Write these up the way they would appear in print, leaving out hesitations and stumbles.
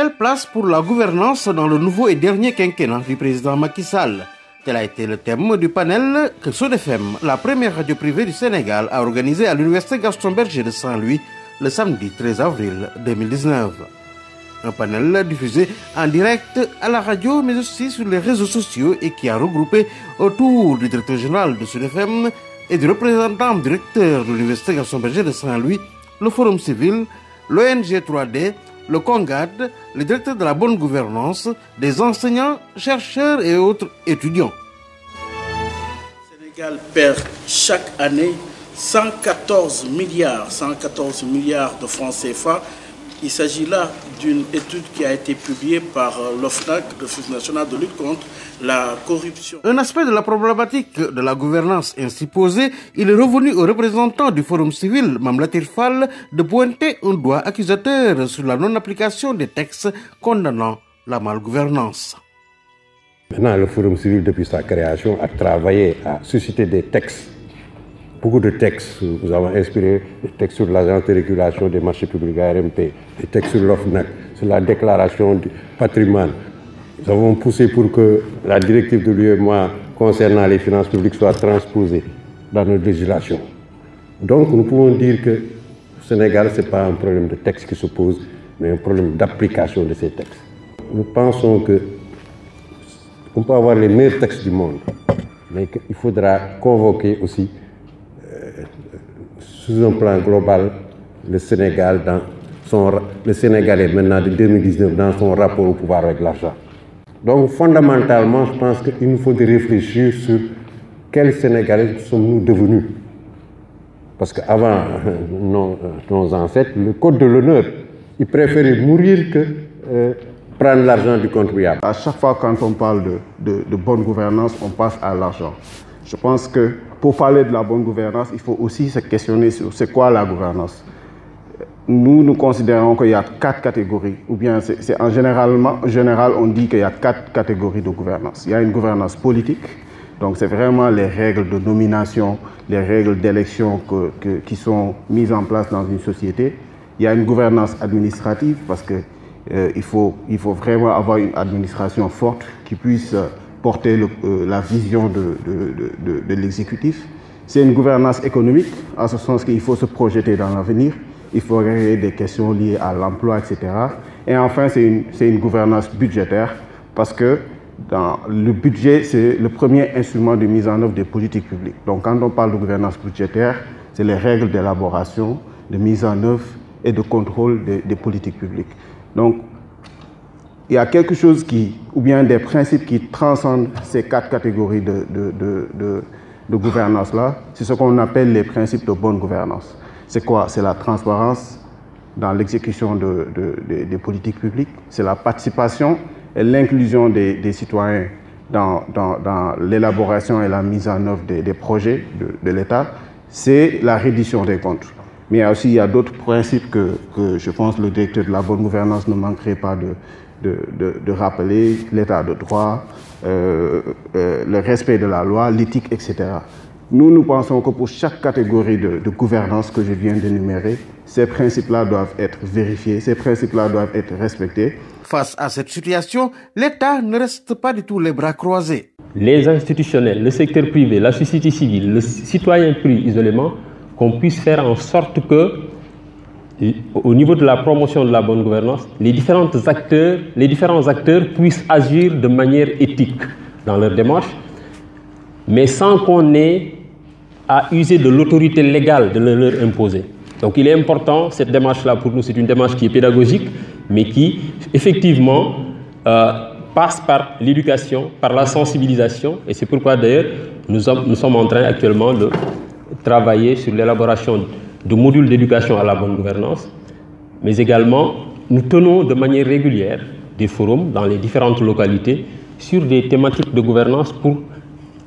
quelle place pour la gouvernance dans le nouveau et dernier quinquennat du président Macky Sall? Tel a été le thème du panel que Sud FM, la première radio privée du Sénégal, a organisé à l'université Gaston Berger de Saint-Louis le samedi 13 avril 2019. Un panel diffusé en direct à la radio mais aussi sur les réseaux sociaux et qui a regroupé autour du directeur général de Sud FM et du représentant directeur de l'université Gaston Berger de Saint-Louis, le Forum civil, l'ONG 3D, le CONGAD, le directeur de la bonne gouvernance, des enseignants, chercheurs et autres étudiants. Le Sénégal perd chaque année 114 milliards de francs CFA. Il s'agit là d'une étude qui a été publiée par l'OFNAC, l'Office national de lutte contre la corruption. Un aspect de la problématique de la gouvernance ainsi posée, il est revenu aux représentants du Forum civil, Mame Latir Fall, de pointer un doigt accusateur sur la non-application des textes condamnant la malgouvernance. Maintenant, le Forum civil, depuis sa création, a travaillé à susciter des textes. Beaucoup de textes. Nous avons inspiré des textes sur l'Agence de régulation des marchés publics ARMP, des textes sur l'OFNAC, sur la déclaration du patrimoine. Nous avons poussé pour que la directive de l'UEMOA concernant les finances publiques soit transposée dans notre législation. Donc nous pouvons dire que au Sénégal, ce n'est pas un problème de texte qui se pose, mais un problème d'application de ces textes. Nous pensons qu'on peut avoir les meilleurs textes du monde, mais qu'il faudra convoquer aussi sous un plan global, le Sénégalais maintenant de 2019 dans son rapport au pouvoir avec l'argent. Donc fondamentalement, je pense qu'il nous faut réfléchir sur quels Sénégalais sommes-nous devenus. Parce qu'avant nos ancêtres, le code de l'honneur, ils préféraient mourir que prendre l'argent du contribuable. À chaque fois quand on parle de bonne gouvernance, on passe à l'argent. Je pense que pour parler de la bonne gouvernance, il faut aussi se questionner sur c'est quoi la gouvernance. Nous considérons qu'il y a 4 catégories, ou bien en général, on dit qu'il y a 4 catégories de gouvernance. Il y a une gouvernance politique, donc c'est vraiment les règles de nomination, les règles d'élection qui sont mises en place dans une société. Il y a une gouvernance administrative, parce qu'il faut vraiment avoir une administration forte qui puisse porter la vision de l'exécutif. C'est une gouvernance économique, en ce sens qu'il faut se projeter dans l'avenir, il faut régler des questions liées à l'emploi, etc. Et enfin, c'est une gouvernance budgétaire, parce que le budget, c'est le premier instrument de mise en œuvre des politiques publiques. Donc quand on parle de gouvernance budgétaire, c'est les règles d'élaboration, de mise en œuvre et de contrôle des politiques publiques. Donc, il y a quelque chose ou bien des principes qui transcendent ces 4 catégories de gouvernance-là. C'est ce qu'on appelle les principes de bonne gouvernance. C'est quoi? C'est la transparence dans l'exécution des politiques publiques. C'est la participation et l'inclusion des citoyens dans l'élaboration et la mise en œuvre des projets de l'État. C'est la reddition des comptes. Mais il y a d'autres principes que je pense le directeur de la bonne gouvernance ne manquerait pas de rappeler, l'état de droit, le respect de la loi, l'éthique, etc. Nous pensons que pour chaque catégorie de gouvernance que je viens d'énumérer, ces principes-là doivent être vérifiés, ces principes-là doivent être respectés. Face à cette situation, l'État ne reste pas du tout les bras croisés. Les institutionnels, le secteur privé, la société civile, le citoyen pris isolément, qu'on puisse faire en sorte que au niveau de la promotion de la bonne gouvernance, les différents acteurs puissent agir de manière éthique dans leur démarche, mais sans qu'on ait à user de l'autorité légale de leur imposer. Donc il est important, cette démarche-là pour nous, c'est une démarche qui est pédagogique, mais qui effectivement passe par l'éducation, par la sensibilisation, et c'est pourquoi d'ailleurs nous sommes en train actuellement de travailler sur l'élaboration de modules d'éducation à la bonne gouvernance, mais également nous tenons de manière régulière des forums dans les différentes localités sur des thématiques de gouvernance pour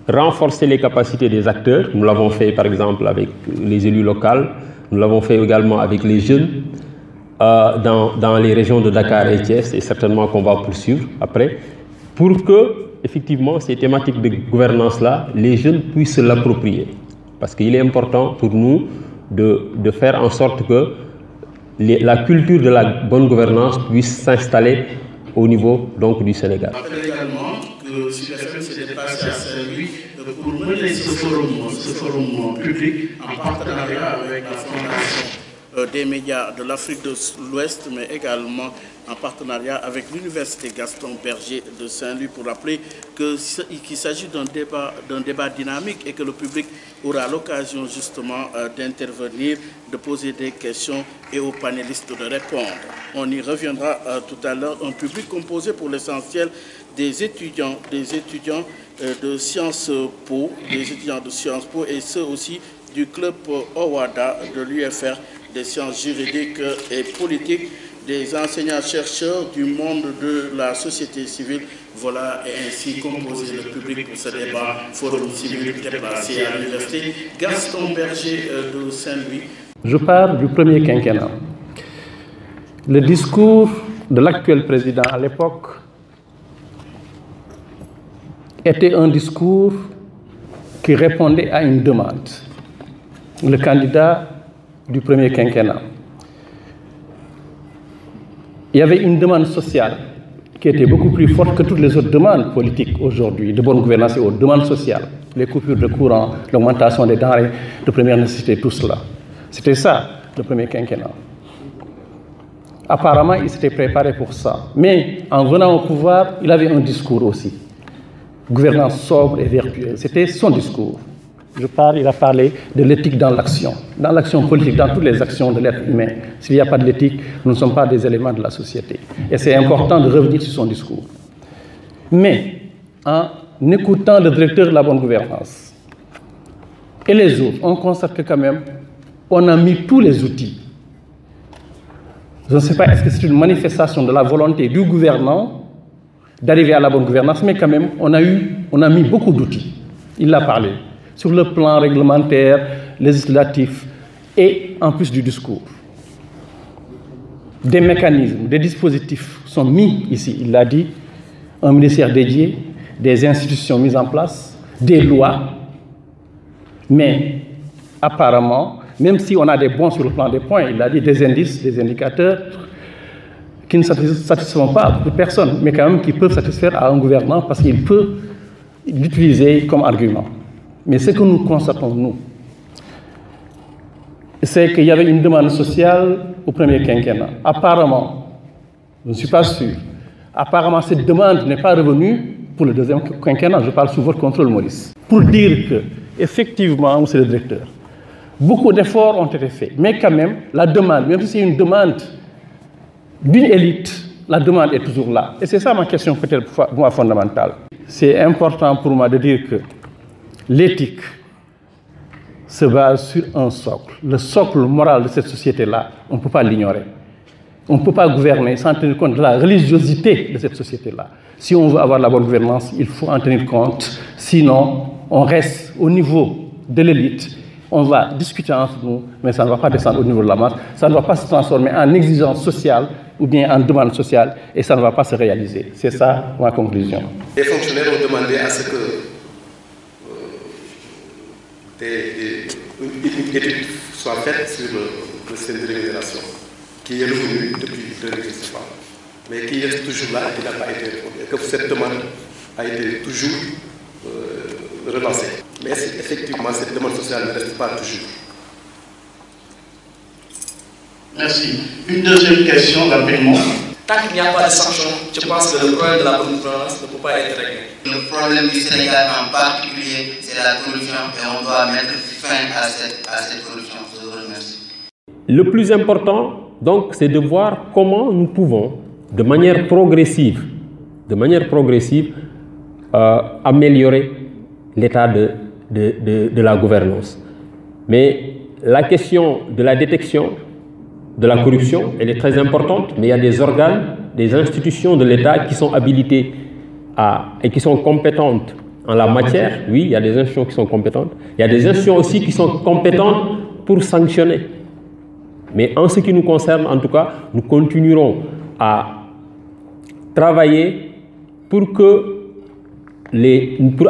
renforcer les capacités des acteurs. Nous l'avons fait par exemple avec les élus locaux, nous l'avons fait également avec les jeunes dans les régions de Dakar et Thiès, et certainement qu'on va poursuivre après, pour que effectivement ces thématiques de gouvernance-là, les jeunes puissent l'approprier. Parce qu'il est important pour nous de faire en sorte que la culture de la bonne gouvernance puisse s'installer au niveau donc du Sénégal. Je rappelle également que Sud FM s'est déplacé à Saint-Louis pour mener ce forum public en partenariat avec la Fondation des médias de l'Afrique de l'Ouest, mais également en partenariat avec l'Université Gaston Berger de Saint-Louis, pour rappeler qu'il s'agit d'un débat dynamique et que le public aura l'occasion justement d'intervenir, de poser des questions et aux panélistes de répondre. On y reviendra tout à l'heure. Un public composé pour l'essentiel des étudiants de Sciences Po, et ceux aussi du club OWADA de l'UFR, des sciences juridiques et politiques, des enseignants-chercheurs du monde de la société civile. Voilà, et ainsi composé le public pour ce débat, forum civil déplacé à l'université Gaston Berger de Saint-Louis. Je parle du premier quinquennat. Le discours de l'actuel président à l'époque était un discours qui répondait à une demande. Le candidat du premier quinquennat. Il y avait une demande sociale qui était beaucoup plus forte que toutes les autres demandes politiques aujourd'hui, de bonne gouvernance et aux demandes sociales, les coupures de courant, l'augmentation des denrées de première nécessité, tout cela. C'était ça, le premier quinquennat. Apparemment, il s'était préparé pour ça. Mais en venant au pouvoir, il avait un discours aussi. Gouvernance sobre et vertueuse. C'était son discours. Il a parlé de l'éthique dans l'action politique, dans toutes les actions de l'être humain. S'il n'y a pas de l'éthique, nous ne sommes pas des éléments de la société. Et c'est important de revenir sur son discours. Mais en écoutant le directeur de la bonne gouvernance et les autres, on constate que quand même, on a mis tous les outils. Je ne sais pas, est-ce que c'est une manifestation de la volonté du gouvernant d'arriver à la bonne gouvernance, mais quand même, on a mis beaucoup d'outils. Il l'a parlé. Sur le plan réglementaire, législatif et en plus du discours. Des mécanismes, des dispositifs sont mis ici, il l'a dit, un ministère dédié, des institutions mises en place, des lois, mais apparemment, même si on a des bons sur le plan des points, il a dit des indices, des indicateurs qui ne satisfont pas de personne, mais quand même qui peuvent satisfaire à un gouvernement parce qu'il peut l'utiliser comme argument. Mais ce que nous constatons, nous, c'est qu'il y avait une demande sociale au premier quinquennat. Apparemment, je ne suis pas sûr, apparemment cette demande n'est pas revenue pour le deuxième quinquennat. Je parle sous votre contrôle, Maurice. Pour dire que, effectivement, monsieur le directeur, beaucoup d'efforts ont été faits. Mais quand même, la demande, même si c'est une demande d'une élite, la demande est toujours là. Et c'est ça ma question peut-être moi fondamentale. C'est important pour moi de dire que l'éthique se base sur un socle. Le socle moral de cette société-là, on ne peut pas l'ignorer. On ne peut pas gouverner sans tenir compte de la religiosité de cette société-là. Si on veut avoir la bonne gouvernance, il faut en tenir compte. Sinon, on reste au niveau de l'élite. On va discuter entre nous, mais ça ne va pas descendre au niveau de la masse. Ça ne va pas se transformer en exigence sociale ou bien en demande sociale et ça ne va pas se réaliser. C'est ça ma conclusion. Les fonctionnaires ont demandé à ce que une étude soit faite sur le système de rémunération, qui est revenu depuis 2017, mais qui est toujours là et qui n'a pas été répondu. Et que cette demande a été toujours relancée. Mais effectivement, cette demande sociale ne reste pas toujours. Merci. Une deuxième question, rapidement. Tant qu'il n'y a pas de sanction, je pense que le problème de la bonne gouvernance ne peut pas être réglé. Le problème du Sénégal en particulier, c'est la corruption et on doit mettre fin à cette corruption. Je vous remercie. Le plus important, donc, c'est de voir comment nous pouvons, de manière progressive, améliorer l'état de la gouvernance. Mais la question de la détection de la corruption, elle est très importante, mais il y a des organes, des institutions de l'État qui sont habilitées et qui sont compétentes en la matière. Oui, il y a des institutions qui sont compétentes. Il y a des institutions aussi qui sont compétentes pour sanctionner. Mais en ce qui nous concerne, en tout cas, nous continuerons à travailler pour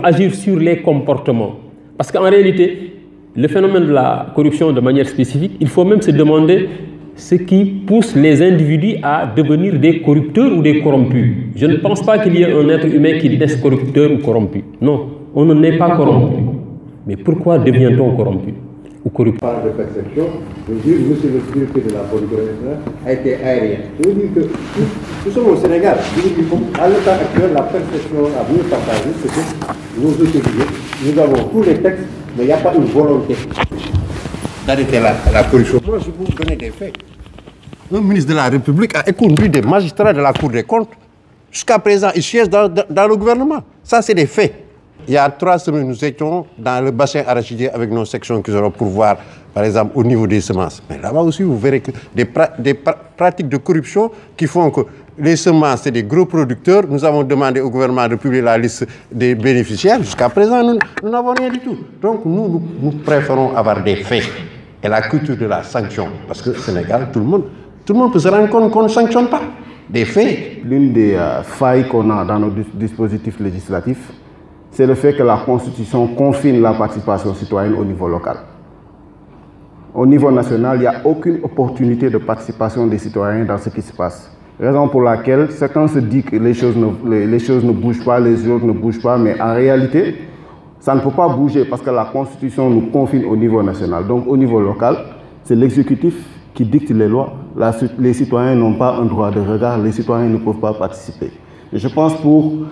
agir sur les comportements. Parce qu'en réalité, le phénomène de la corruption de manière spécifique, il faut même se demander ce qui pousse les individus à devenir des corrupteurs ou des corrompus. Je ne pense pas qu'il y ait un être humain qui naisse corrupteur ou corrompu. Non, on ne naît pas corrompu. Mais pourquoi devient-on corrompu ou corrupteur? Par de perception, je veux dire, monsieur le spirituel de la bonne gouvernance a été aérien. Je veux dire que nous sommes au Sénégal. À l'état actuel, la perception à mieux partager, c'est que nos autorités, nous avons tous les textes, mais il n'y a pas une volonté d'arrêter la corruption. Moi, je vais vous donner des faits. Un ministre de la République a éconduit des magistrats de la Cour des comptes. Jusqu'à présent, ils siègent dans le gouvernement. Ça, c'est des faits. Il y a 3 semaines, nous étions dans le bassin arachidier avec nos sections qui seront pour voir, par exemple, au niveau des semences. Mais là-bas aussi, vous verrez que des pratiques de corruption qui font que les semences, c'est des gros producteurs. Nous avons demandé au gouvernement de publier la liste des bénéficiaires. Jusqu'à présent, nous n'avons rien du tout. Donc, nous préférons avoir des faits et la culture de la sanction. Parce que au Sénégal, tout le monde peut se rendre compte qu'on ne sanctionne pas. Des faits. L'une des failles qu'on a dans nos dispositifs législatifs, c'est le fait que la Constitution confine la participation citoyenne au niveau local. Au niveau national, il n'y a aucune opportunité de participation des citoyens dans ce qui se passe. Raison pour laquelle certains se disent que les choses ne bougent pas, les autres ne bougent pas, mais en réalité, ça ne peut pas bouger parce que la Constitution nous confine au niveau national. Donc au niveau local, c'est l'exécutif qui dicte les lois. Les citoyens n'ont pas un droit de regard, les citoyens ne peuvent pas participer. Et je pense pour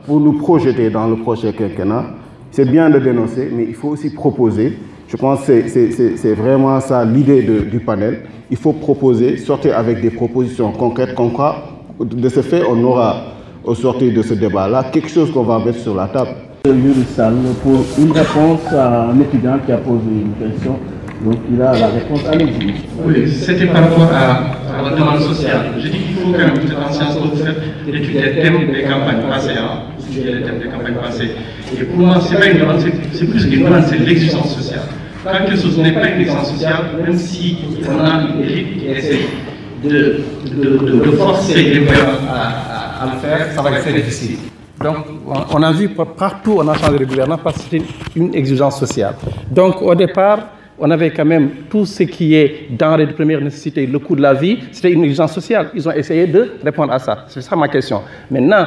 nous projeter dans le prochain quinquennat, c'est bien de dénoncer, mais il faut aussi proposer. Je pense que c'est vraiment ça l'idée du panel. Il faut proposer, sortir avec des propositions concrètes qu'on croit. De ce fait, on aura, au sortir de ce débat-là, quelque chose qu'on va mettre sur la table. Yuri Sall, pour une réponse à un étudiant qui a posé une question. Donc il a la réponse à l'exil. Oui, c'était par rapport à la demande sociale. Je dis qu'il faut quand même toute conscience que vous faites d'étudier les thèmes des campagnes passées. Étudier les thèmes des campagnes passées. Et pour moi, c'est pas une demande, c'est plus qu'une demande, c'est l'exigence sociale. Quand quelque chose n'est pas une exigence sociale, même si on a une élite qui essaie de forcer les gens à le faire, ça va être très difficile. Donc, on a vu partout, on a changé de gouvernement parce que c'était une exigence sociale. Donc, au départ, on avait quand même tout ce qui est denrées de première nécessité, le coût de la vie, c'était une exigence sociale. Ils ont essayé de répondre à ça. C'est ça ma question. Maintenant,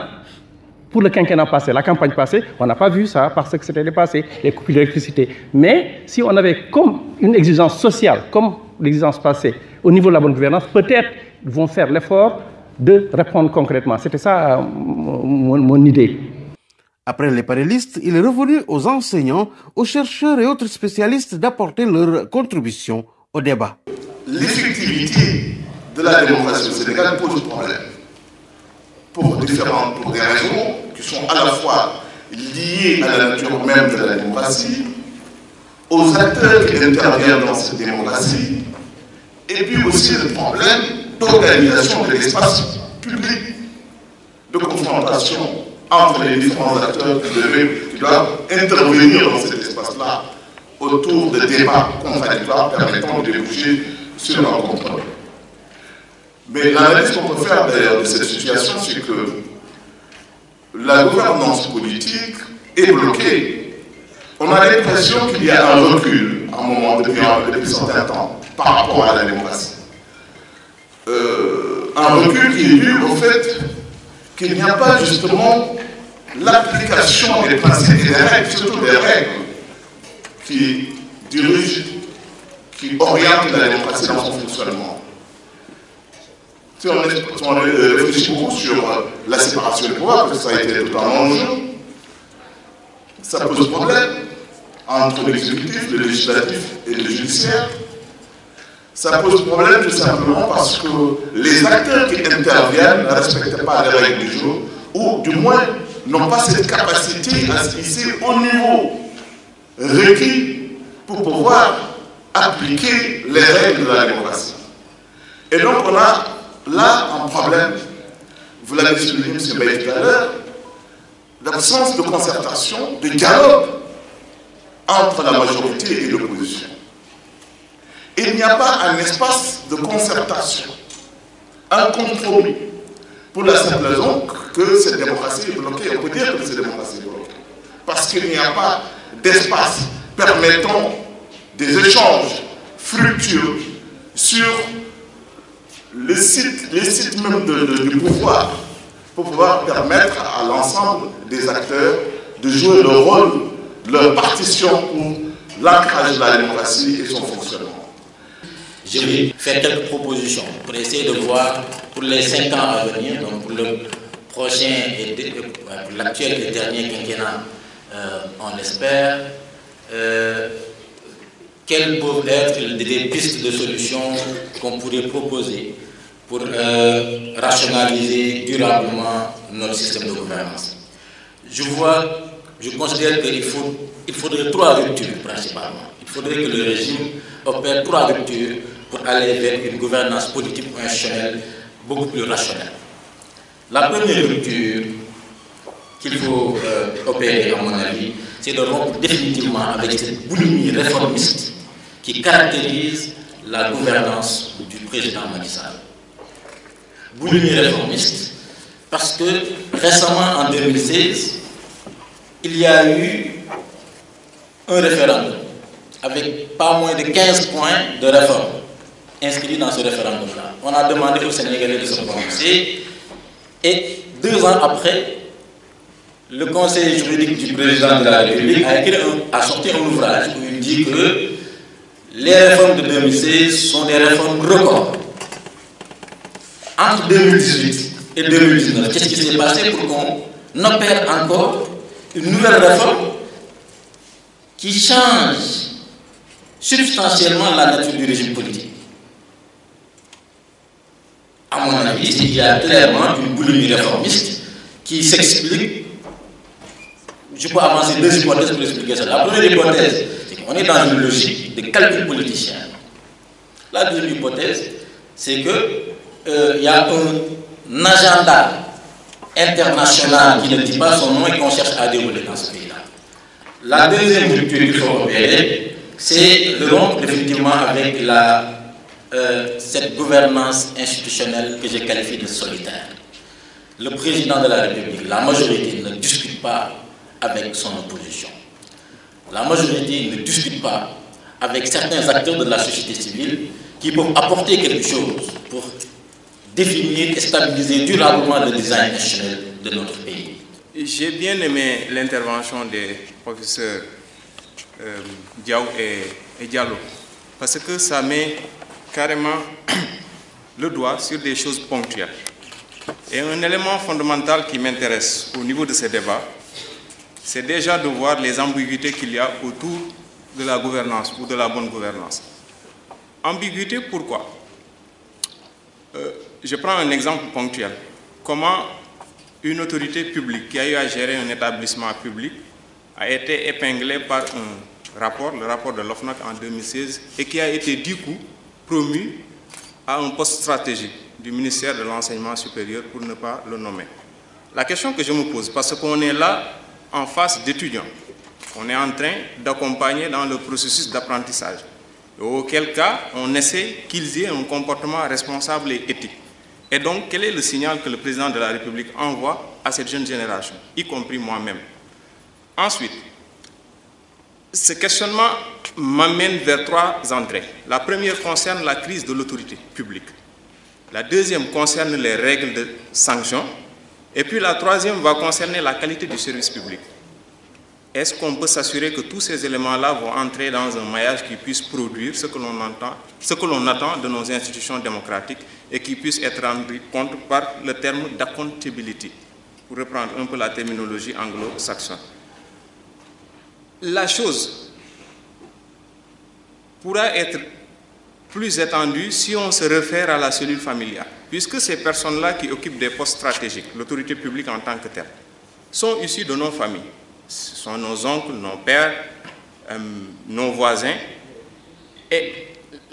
pour le quinquennat passé, la campagne passée, on n'a pas vu ça parce que c'était dépassé, les coupures d'électricité. Mais si on avait comme une exigence sociale, comme l'exigence passée, au niveau de la bonne gouvernance, peut-être ils vont faire l'effort de répondre concrètement. C'était ça mon idée. Après les panélistes, il est revenu aux enseignants, aux chercheurs et autres spécialistes d'apporter leur contribution au débat. L'effectivité de la démocratie au Sénégal pose problème. Pour des raisons qui sont à la fois liées à la nature même de la démocratie, aux acteurs qui interviennent dans cette démocratie, et puis aussi le problème d'organisation de l'espace public, de confrontation entre les différents acteurs qui doivent intervenir dans cet espace-là autour de débats contradictoires permettant de déboucher sur un contrôle. Mais l'analyse qu'on peut faire d'ailleurs de cette situation, c'est que la gouvernance politique est bloquée. On a l'impression qu'il y a un recul à un moment depuis un certain temps par rapport à la démocratie. Un recul qui est dû au fait qu'il n'y a pas justement l'application des principes et des règles, surtout des règles qui dirigent, qui orientent la démocratie dans son fonctionnement. Si on réfléchit beaucoup sur la séparation des pouvoirs, parce que ça a été tout un enjeu, ça pose problème entre l'exécutif, le législatif et le judiciaire. Ça pose problème tout simplement parce que les acteurs qui interviennent ne respectent pas les règles du jeu, ou du moins n'ont pas cette capacité à se hisser au niveau requis pour pouvoir appliquer les règles de la démocratie. Et donc on a là un problème, vous l'avez souligné M. Baye tout à l'heure, l'absence de concertation, de dialogue entre la majorité et l'opposition. Il n'y a pas un espace de concertation, un compromis, pour la simple raison que cette démocratie est bloquée. On peut dire que cette démocratie est bloquée. Parce qu'il n'y a pas d'espace permettant des échanges fructueux sur les sites même du pouvoir, pour pouvoir permettre à l'ensemble des acteurs de jouer leur rôle, leur partition pour l'ancrage de la démocratie et son fonctionnement. Je vais faire quelques propositions pour essayer de voir pour les 5 ans à venir, donc pour le prochain et pour l'actuel et dernier quinquennat, on l'espère, quelles peuvent être des pistes de solutions qu'on pourrait proposer pour rationaliser durablement notre système de gouvernance. Je considère qu'il faudrait 3 ruptures principalement. Il faudrait que le régime opère 3 ruptures pour aller vers une gouvernance politique institutionnelle beaucoup plus rationnelle. La première rupture qu'il faut opérer, à mon avis, c'est de rompre définitivement avec cette boulimie réformiste qui caractérise la gouvernance du président Macky Sall. Boulimie réformiste, parce que récemment, en 2016, il y a eu un référendum avec pas moins de 15 points de réforme inscrits dans ce référendum-là. On a demandé aux Sénégalais de se prononcer et 2 ans après, le conseil juridique du président de la République a sorti un ouvrage où il dit que les réformes de 2016 sont des réformes records. Entre 2018 et 2019, qu'est-ce qui s'est passé pour qu'on opère encore une nouvelle réforme qui change substantiellement la nature du régime politique? À mon avis, il y a clairement une boulimie réformiste qui s'explique. Je peux avancer 2 hypothèses pour expliquer ça. La première hypothèse, c'est qu'on est dans une logique de calcul politicien. La deuxième hypothèse, c'est qu'il y a un agenda international qui ne dit pas son nom et qu'on cherche à dérouler dans ce pays-là. La deuxième rupture qu'il faut opérer, c'est de rompre définitivement avec cette gouvernance institutionnelle que j'ai qualifiée de solitaire. Le président de la République, la majorité, ne discute pas avec son opposition. La majorité ne discute pas avec certains acteurs de la société civile qui peuvent apporter quelque chose pour définir et stabiliser durablement le design institutionnel de notre pays. J'ai bien aimé l'intervention des professeurs Diaw et Diallo, parce que ça met carrément le doigt sur des choses ponctuelles. Et un élément fondamental qui m'intéresse au niveau de ces débats, c'est déjà de voir les ambiguïtés qu'il y a autour de la gouvernance ou de la bonne gouvernance. Ambiguïté, pourquoi? Je prends un exemple ponctuel. Comment une autorité publique qui a eu à gérer un établissement public a été épinglée par un rapport, le rapport de l'OFNAC en 2016, et qui a été du coup promu à un poste stratégique du ministère de l'Enseignement supérieur, pour ne pas le nommer. La question que je me pose, parce qu'on est là en face d'étudiants, on est en train d'accompagner dans le processus d'apprentissage, auquel cas on essaie qu'ils aient un comportement responsable et éthique. Et donc, quel est le signal que le président de la République envoie à cette jeune génération, y compris moi-même? Ensuite, ce questionnement m'amène vers 3 entrées. La première concerne la crise de l'autorité publique. La deuxième concerne les règles de sanction. Et puis la troisième va concerner la qualité du service public. Est-ce qu'on peut s'assurer que tous ces éléments-là vont entrer dans un maillage qui puisse produire ce que l'on attend de nos institutions démocratiques et qui puisse être rendu compte par le terme d'accountability, pour reprendre un peu la terminologie anglo-saxonne. La chose pourra être plus étendue si on se réfère à la cellule familiale, puisque ces personnes-là qui occupent des postes stratégiques, l'autorité publique en tant que telle, sont issues de nos familles. Ce sont nos oncles, nos pères, nos voisins. Et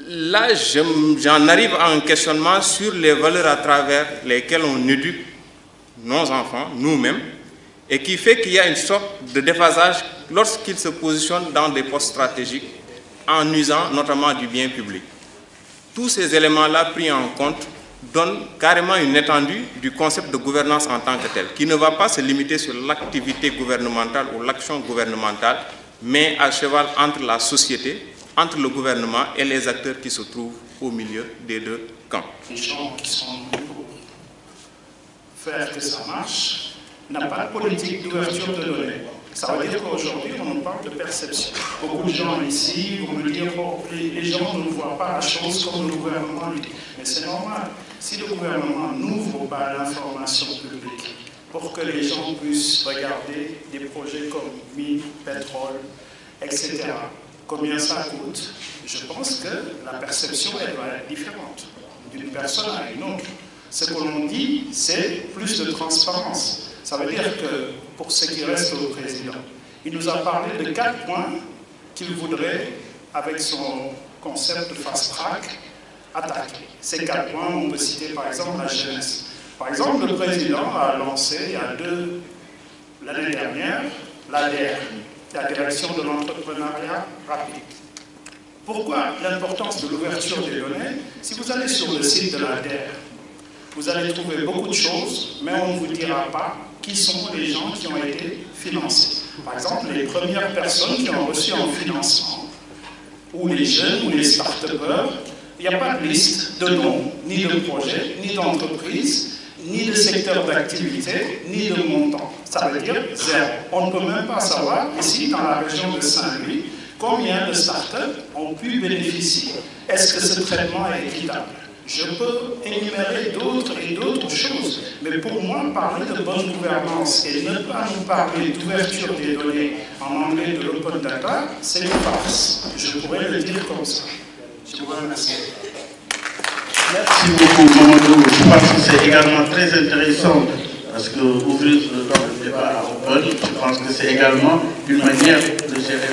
là, j'en arrive à un questionnement sur les valeurs à travers lesquelles on éduque nos enfants, nous-mêmes, et qui fait qu'il y a une sorte de déphasage lorsqu'ils se positionnent dans des postes stratégiques en usant notamment du bien public. Tous ces éléments-là pris en compte donnent carrément une étendue du concept de gouvernance en tant que tel, qui ne va pas se limiter sur l'activité gouvernementale ou l'action gouvernementale, mais à cheval entre la société, entre le gouvernement et les acteurs qui se trouvent au milieu des deux camps. Les gens qui sont pour faire que ça marche n'ont pas de politique d'ouverture de données. Ça veut dire qu'aujourd'hui, on nous parle de perception. Beaucoup de gens ici vont me dire oh, les gens ne voient pas la chose comme le gouvernement le dit. Mais c'est normal. Si le gouvernement n'ouvre pas l'information publique pour que les gens puissent regarder des projets comme mine, pétrole, etc., combien ça coûte, je pense que la perception elle va être différente d'une personne à une autre. Ce que l'on dit, c'est plus de transparence. Ça veut dire que, pour ce qui reste au président, il nous a parlé de 4 points qu'il voudrait, avec son concept de fast-track, attaquer. Ces 4 points, on peut citer par exemple la jeunesse. Par exemple, le président a lancé, il y a l'année dernière, l'ADR, la direction de l'entrepreneuriat rapide. Pourquoi l'importance de l'ouverture des données? Si vous allez sur le site de l'ADR, vous allez trouver beaucoup de choses, mais on ne vous dira pas qui sont les gens qui ont été financés. Par exemple, les premières personnes qui ont reçu un financement, ou les jeunes, ou les start-upers, il n'y a pas de liste de noms, ni de projets, ni d'entreprises, ni de secteur d'activité, ni de montant. Ça veut dire zéro. On ne peut même pas savoir, ici, dans la région de Saint-Louis, combien de start-up ont pu bénéficier. Est-ce que ce traitement est équitable? Je peux énumérer d'autres et d'autres choses, mais pour moi, parler de bonne gouvernance et ne pas nous parler d'ouverture des données en anglais de l'open data, c'est une farce. Je pourrais le dire comme ça. Je vous remercie. Merci beaucoup, Mamadou. Je pense que c'est également très intéressant parce que ouvrir le débat à open, je pense que c'est également une manière de gérer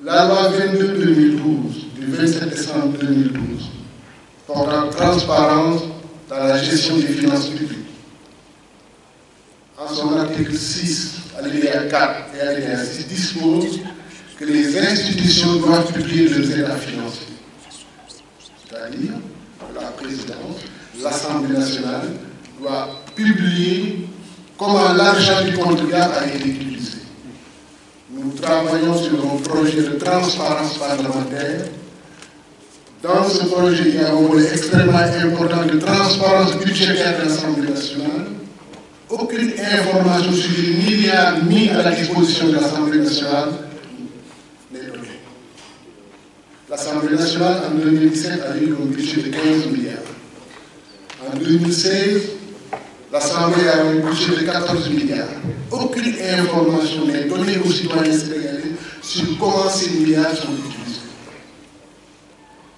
la loi 22-2012 du 27 décembre 2012 portant transparence dans la gestion des finances publiques. En son article 6, alinéa 4 et alinéa 6 dispose que les institutions doivent publier leurs états financiers. C'est-à-dire que la présidence, l'Assemblée nationale doit publier comment l'argent du contribuable a été utilisé. Nous travaillons sur un projet de transparence parlementaire. Dans ce projet, il y a un volet extrêmement important de transparence budgétaire de l'Assemblée nationale. Aucune information sur les milliards mis à la disposition de l'Assemblée nationale n'est donnée. L'Assemblée nationale, en 2017, a eu un budget de 15 milliards. En 2016, l'Assemblée a un budget de 14 milliards. Aucune information n'est donnée aux citoyens sénégalais sur comment ces milliards sont utilisés.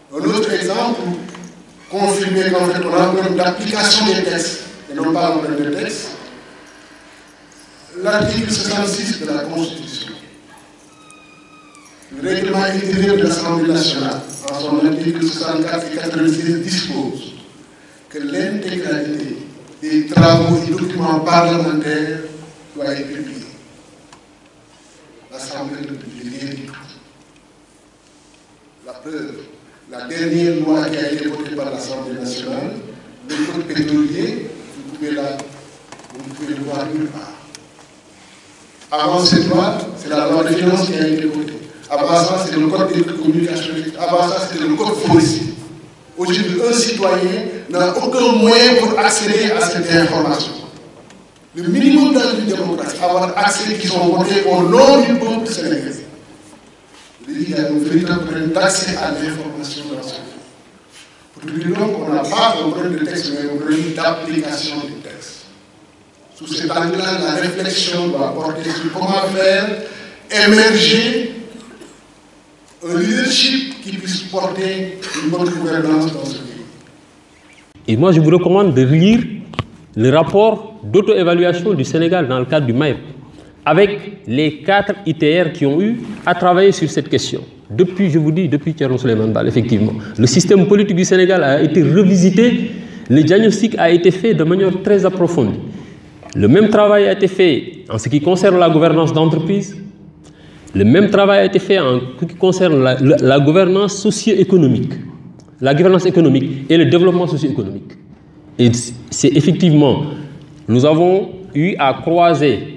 Un autre exemple, confirmer qu'en fait on a un problème d'application des textes, et non pas un problème de texte. L'article 66 de la Constitution, le règlement intérieur de l'Assemblée nationale, en son article 64 et 96, dispose que l'intégralité des travaux et documents parlementaires doit être publié. L'Assemblée ne publie rien du tout. La preuve, la dernière loi qui a été votée par l'Assemblée nationale, le code pétrolier, vous pouvez le voir nulle part. Avant cette loi, c'est la loi de finances qui a été votée. Avant ça, c'est le code des communications. Avant ça, c'était le code forestier. Aujourd'hui, un citoyen n'a aucun moyen pour accéder à cette information. Le minimum dans une démocratie, avoir accès qui sont votés au nom du peuple sénégalais. Il y a un véritable problème d'accès à l'information dans ce pays. Pour dire donc, on n'a pas un problème de texte, mais un problème d'application du texte. Sous cet angle-là, la réflexion doit porter sur comment faire émerger un leadership qui puisse porter une bonne gouvernance dans ce pays. Et moi, je vous recommande de lire le rapport d'auto-évaluation du Sénégal dans le cadre du MAEP, avec les 4 ITR qui ont eu à travailler sur cette question. Depuis, je vous dis, depuis Thierno Souleymane Baal, effectivement. Le système politique du Sénégal a été revisité, le diagnostic a été fait de manière très approfondie. Le même travail a été fait en ce qui concerne la gouvernance d'entreprise. Le même travail a été fait en ce qui concerne la gouvernance socio-économique, la gouvernance économique et le développement socio-économique. Et c'est effectivement, nous avons eu à croiser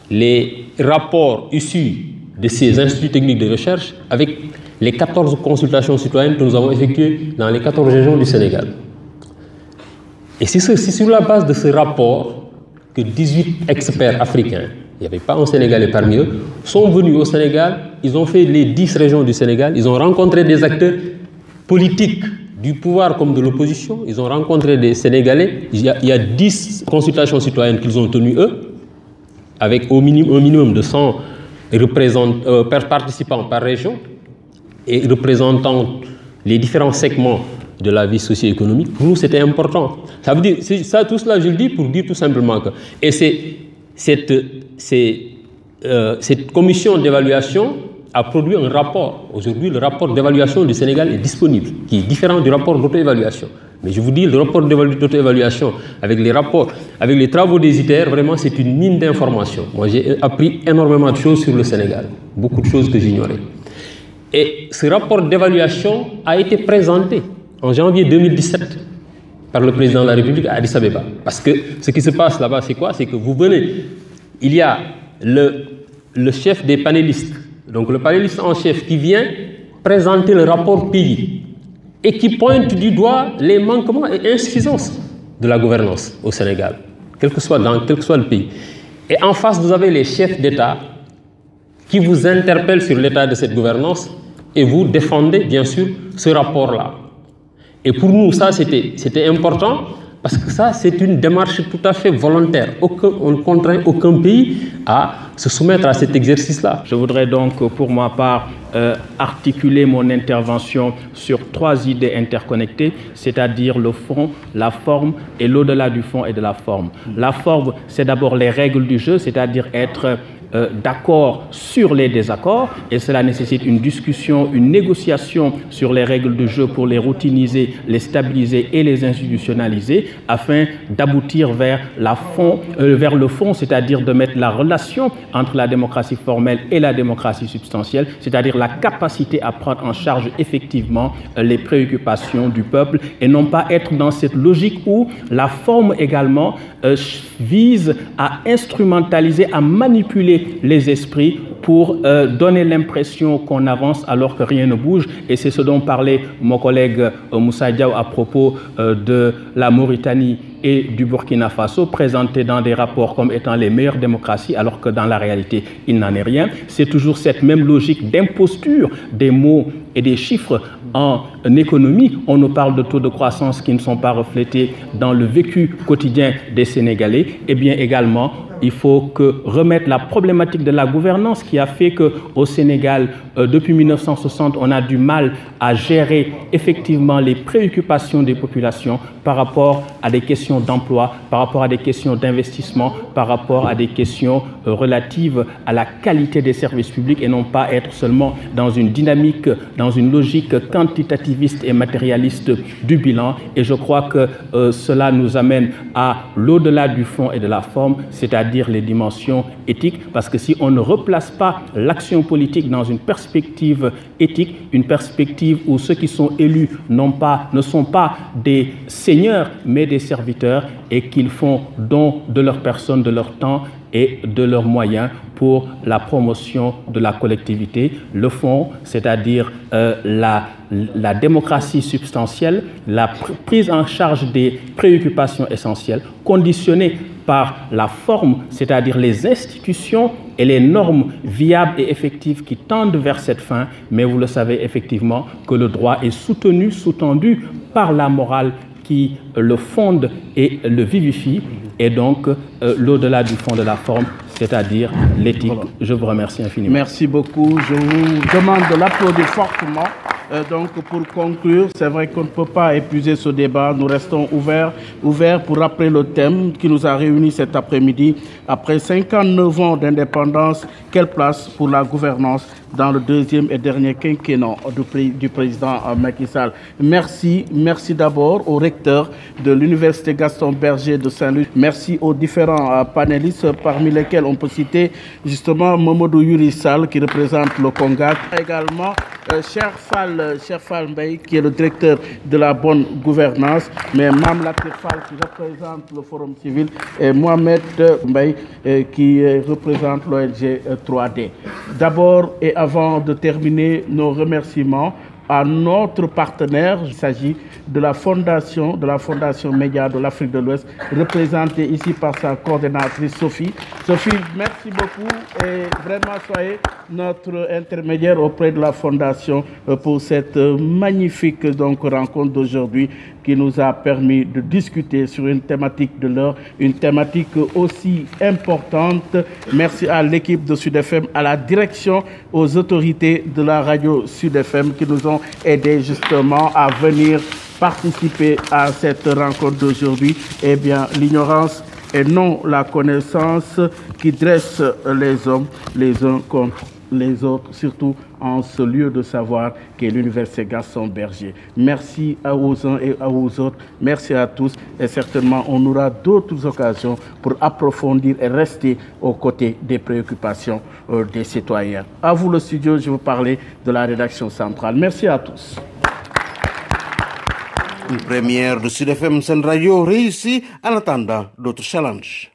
les rapports issus de ces instituts techniques de recherche avec les 14 consultations citoyennes que nous avons effectuées dans les 14 régions du Sénégal. Et c'est sur la base de ce rapport que 18 experts africains, il n'y avait pas un Sénégalais parmi eux, sont venus au Sénégal, ils ont fait les 10 régions du Sénégal, ils ont rencontré des acteurs politiques du pouvoir comme de l'opposition, ils ont rencontré des Sénégalais, il y a 10 consultations citoyennes qu'ils ont tenues eux, avec un minimum de 100 participants par région et représentant les différents segments de la vie socio-économique. Pour nous, c'était important. Ça veut dire, ça, tout cela, je le dis pour dire tout simplement que... Et cette commission d'évaluation a produit un rapport. Aujourd'hui, le rapport d'évaluation du Sénégal est disponible, qui est différent du rapport d'auto-évaluation. Mais je vous dis, le rapport d'auto-évaluation, avec les rapports, avec les travaux des ITER, vraiment, c'est une mine d'informations. Moi, j'ai appris énormément de choses sur le Sénégal, beaucoup de choses que j'ignorais. Et ce rapport d'évaluation a été présenté en janvier 2017 par le président de la République à Addis Abeba. Parce que ce qui se passe là-bas, c'est quoi? C'est que vous venez, il y a le chef des panélistes, donc le panéliste en chef qui vient présenter le rapport pays et qui pointe du doigt les manquements et insuffisances de la gouvernance au Sénégal, quel que soit le pays. Et en face, vous avez les chefs d'État qui vous interpellent sur l'état de cette gouvernance et vous défendez bien sûr ce rapport-là. Et pour nous, ça c'était important parce que ça c'est une démarche tout à fait volontaire. On ne contraint aucun pays à se soumettre à cet exercice-là. Je voudrais donc pour ma part articuler mon intervention sur 3 idées interconnectées, c'est-à-dire le fond, la forme et l'au-delà du fond et de la forme. La forme, c'est d'abord les règles du jeu, c'est-à-dire être d'accord sur les désaccords, et cela nécessite une discussion, une négociation sur les règles du jeu pour les routiniser, les stabiliser et les institutionnaliser afin d'aboutir vers le fond, c'est-à-dire de mettre la relation entre la démocratie formelle et la démocratie substantielle, c'est-à-dire la capacité à prendre en charge effectivement les préoccupations du peuple et non pas être dans cette logique où la forme également vise à instrumentaliser, à manipuler les esprits pour donner l'impression qu'on avance alors que rien ne bouge. Et c'est ce dont parlait mon collègue Moussa Diaw à propos de la Mauritanie et du Burkina Faso, présentés dans des rapports comme étant les meilleures démocraties, alors que dans la réalité, il n'en est rien. C'est toujours cette même logique d'imposture des mots et des chiffres en économie. On nous parle de taux de croissance qui ne sont pas reflétés dans le vécu quotidien des Sénégalais. Et bien également, il faut remettre la problématique de la gouvernance qui a fait qu'au Sénégal, depuis 1960, on a du mal à gérer effectivement les préoccupations des populations par rapport à des questions d'emploi, par rapport à des questions d'investissement, par rapport à des questions relatives à la qualité des services publics et non pas être seulement dans une dynamique, dans une logique quantitativiste et matérialiste du bilan. Et je crois que cela nous amène à l'au-delà du fond et de la forme, c'est-à-dire les dimensions éthiques, parce que si on ne replace pas l'action politique dans une perspective éthique, une perspective où ceux qui sont élus ne sont pas des seigneurs, mais des serviteurs, et qu'ils font don de leur personne, de leur temps et de leurs moyens pour la promotion de la collectivité. Le fond, c'est-à-dire la démocratie substantielle, la prise en charge des préoccupations essentielles, conditionnée par la forme, c'est-à-dire les institutions et les normes viables et effectives qui tendent vers cette fin. Mais vous le savez effectivement que le droit est sous-tendu par la morale qui le fonde et le vivifie, et donc l'au-delà du fond de la forme, c'est-à-dire l'éthique. Voilà. Je vous remercie infiniment. Merci beaucoup. Je vous demande de l'applaudir fortement. Donc, pour conclure, c'est vrai qu'on ne peut pas épuiser ce débat. Nous restons ouverts pour rappeler le thème qui nous a réunis cet après-midi. Après 59 ans d'indépendance, quelle place pour la gouvernance dans le deuxième et dernier quinquennat du président Macky Sall? Merci d'abord au recteur de l'Université Gaston Berger de Saint-Louis. Merci aux différents panélistes, parmi lesquels on peut citer justement Mamadou Yuri Sall qui représente le Congat. Également, Cheikh Fall Mbaye qui est le directeur de la bonne gouvernance, mais Mam Latif Fall qui représente le Forum civil et Mohamed Mbaye qui représente l'ONG 3D. D'abord et avant de terminer, nos remerciements à notre partenaire. Il s'agit de la Fondation Média de l'Afrique de l'Ouest, représentée ici par sa coordonnatrice Sophie. Sophie, merci beaucoup et vraiment soyez notre intermédiaire auprès de la Fondation pour cette magnifique rencontre d'aujourd'hui qui nous a permis de discuter sur une thématique de l'heure, une thématique aussi importante. Merci à l'équipe de Sud FM, à la direction, aux autorités de la radio Sud FM qui nous ont aidés justement à venir participer à cette rencontre d'aujourd'hui. Eh bien, l'ignorance et non la connaissance qui dresse les hommes les uns contre les autres, surtout en ce lieu de savoir qu'est l'Université Gaston Berger. Merci aux uns et aux autres, merci à tous et certainement on aura d'autres occasions pour approfondir et rester aux côtés des préoccupations des citoyens. À vous le studio, je vais vous parler de la rédaction centrale. Merci à tous. Une première de Sud FM Sen Radio réussie en attendant d'autres challenges.